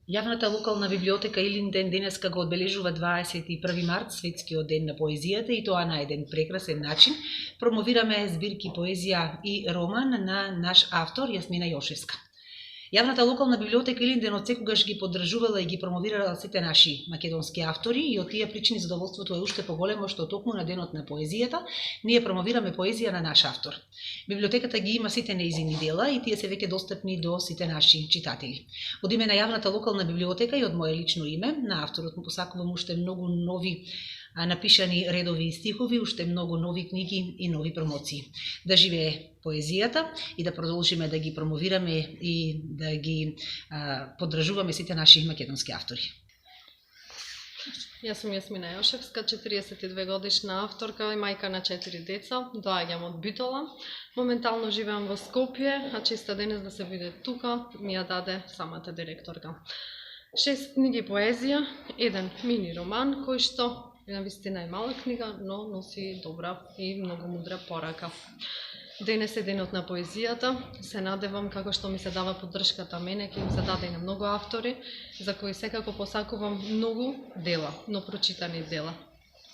Јавната локална библиотека Илинден денеска го одбележува 21 март, светскиот ден на поезијата, и тоа на еден прекрасен начин. Промовираме збирки поезија и роман на наш автор Јасмина Јошевска. Јавната локална библиотека Илинден од секогаш ги поддржувала и ги промовирала сите наши македонски автори, и од тие причини задоволството е уште поголемо што токму на денот на поезијата ние промовираме поезија на наш автор. Библиотеката ги има сите неизини дела и тие се веќе достапни до сите наши читатели. Од име на Јавната локална библиотека и од моje лично име, на авторот му посакувам уште многу нови напишани редови и стихови, уште многу нови книги и нови промоции. Да живее поезијата и да продолжиме да ги промовираме и да ги поддржуваме сите наши македонски автори. Јас сум Јасмина Јошевска, 42 годишна авторка и мајка на 4 деца. Доаѓам од Битола. Моментално живеам во Скопје, а честа денес да се биде тука ми ја даде самата директорка. 6 книги поезија, еден мини роман кој што на вистина е мала книга, но носи добра и многу мудра порака. Денес е денот на поезијата. Се надевам како што ми се дава поддршката мене, ќе им се даде и на многу автори, за кои секако посакувам многу дела, но прочитани дела.